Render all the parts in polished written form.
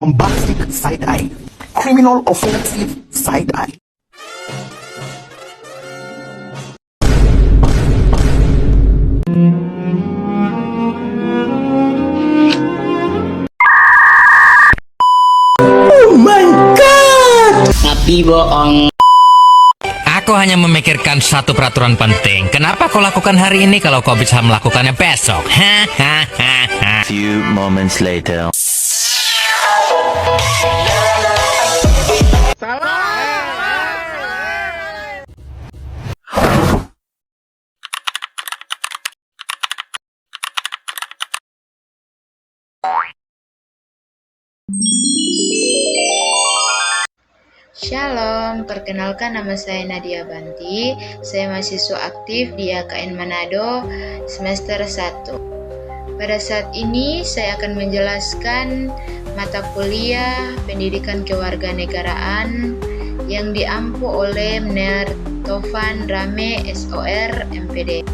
bombastic side-eye, criminal offensive side-eye. Oh my god! Tapi bohong. Aku hanya memikirkan satu peraturan penting. Kenapa kau lakukan hari ini kalau kau bisa melakukannya besok? Few moments later. Shalom, perkenalkan nama saya Nadia Banti. Saya mahasiswa aktif di AKN Manado semester 1. Pada saat ini saya akan menjelaskan mata kuliah Pendidikan Kewarganegaraan yang diampu oleh Mner Tovan Rame SOR MPD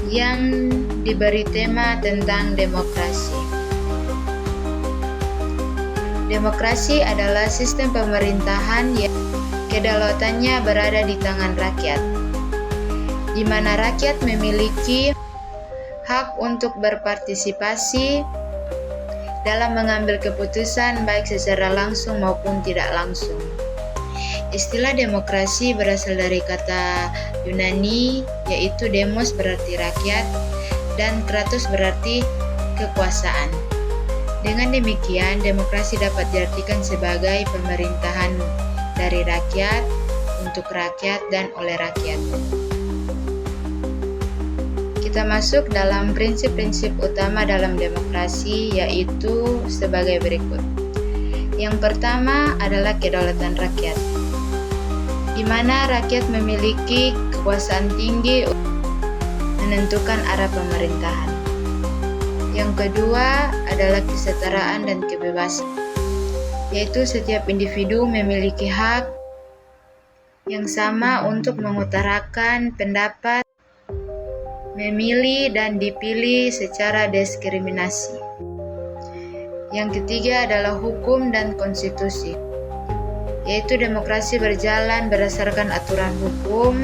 yang diberi tema tentang demokrasi. Demokrasi adalah sistem pemerintahan yang kedaulatannya berada di tangan rakyat, di mana rakyat memiliki hak untuk berpartisipasi dalam mengambil keputusan baik secara langsung maupun tidak langsung. Istilah demokrasi berasal dari kata Yunani, yaitu demos berarti rakyat dan kratos berarti kekuasaan. Dengan demikian, demokrasi dapat diartikan sebagai pemerintahan dari rakyat, untuk rakyat, dan oleh rakyat. Kita masuk dalam prinsip-prinsip utama dalam demokrasi, yaitu sebagai berikut. Yang pertama adalah kedaulatan rakyat, di mana rakyat memiliki kekuasaan tinggi untuk menentukan arah pemerintahan. Yang kedua adalah kesetaraan dan kebebasan, yaitu setiap individu memiliki hak yang sama untuk mengutarakan pendapat, memilih dan dipilih secara diskriminasi. Yang ketiga adalah hukum dan konstitusi, yaitu demokrasi berjalan berdasarkan aturan hukum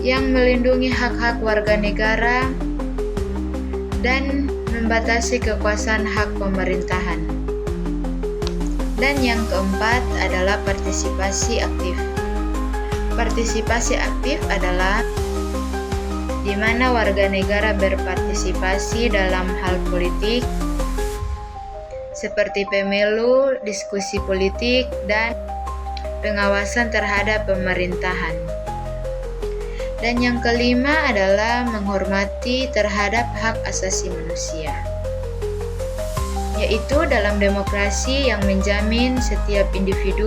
yang melindungi hak-hak warga negara dan membatasi kekuasaan hak pemerintahan. Dan yang keempat adalah partisipasi aktif. Partisipasi aktif adalah di mana warga negara berpartisipasi dalam hal politik seperti pemilu, diskusi politik, dan pengawasan terhadap pemerintahan. Dan yang kelima adalah menghormati terhadap hak asasi manusia, yaitu dalam demokrasi yang menjamin setiap individu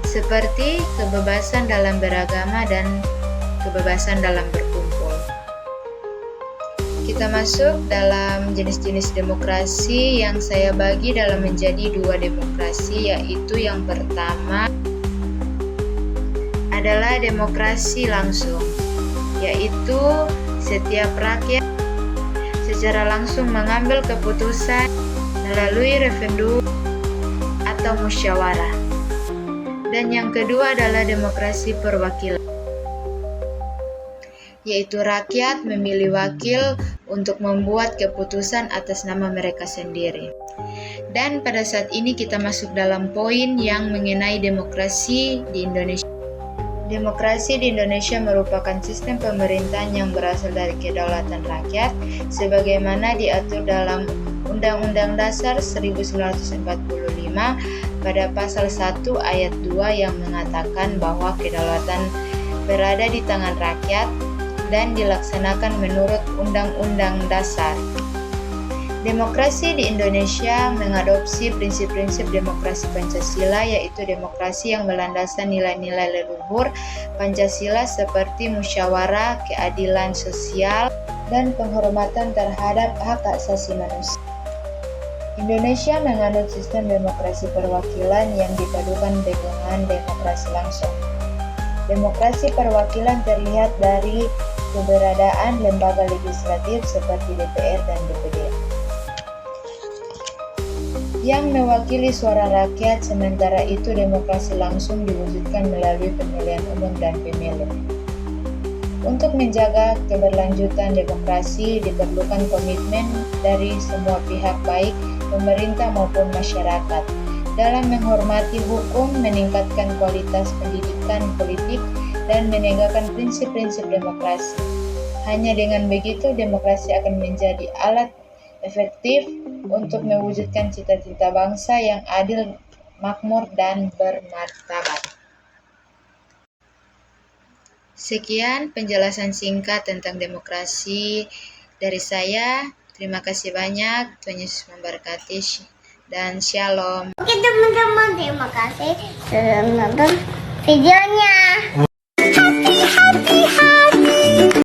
seperti kebebasan dalam beragama dan kebebasan dalam berkumpul. Kita masuk dalam jenis-jenis demokrasi yang saya bagi dalam menjadi dua demokrasi, yaitu yang pertama adalah demokrasi langsung, yaitu setiap rakyat secara langsung mengambil keputusan melalui referendum atau musyawarah. Dan yang kedua adalah demokrasi perwakilan, yaitu rakyat memilih wakil untuk membuat keputusan atas nama mereka sendiri. Dan pada saat ini kita masuk dalam poin yang mengenai demokrasi di Indonesia. Demokrasi di Indonesia merupakan sistem pemerintahan yang berasal dari kedaulatan rakyat sebagaimana diatur dalam Undang-Undang Dasar 1945 pada pasal 1 ayat 2 yang mengatakan bahwa kedaulatan berada di tangan rakyat dan dilaksanakan menurut Undang-Undang Dasar. Demokrasi di Indonesia mengadopsi prinsip-prinsip demokrasi Pancasila, yaitu demokrasi yang berlandaskan nilai-nilai leluhur Pancasila seperti musyawarah, keadilan sosial, dan penghormatan terhadap hak asasi manusia. Indonesia menganut sistem demokrasi perwakilan yang dipadukan dengan demokrasi langsung. Demokrasi perwakilan terlihat dari keberadaan lembaga legislatif seperti DPR dan DPD. yang mewakili suara rakyat, sementara itu demokrasi langsung diwujudkan melalui pemilihan umum dan pemilu. Untuk menjaga keberlanjutan demokrasi diperlukan komitmen dari semua pihak baik pemerintah maupun masyarakat dalam menghormati hukum, meningkatkan kualitas pendidikan politik, dan menegakkan prinsip-prinsip demokrasi. Hanya dengan begitu demokrasi akan menjadi alat efektif untuk mewujudkan cita-cita bangsa yang adil, makmur, dan bermartabat. Sekian penjelasan singkat tentang demokrasi dari saya. Terima kasih banyak. Tuhan Yesus memberkati dan shalom. Oke teman-teman, terima kasih sudah menonton videonya.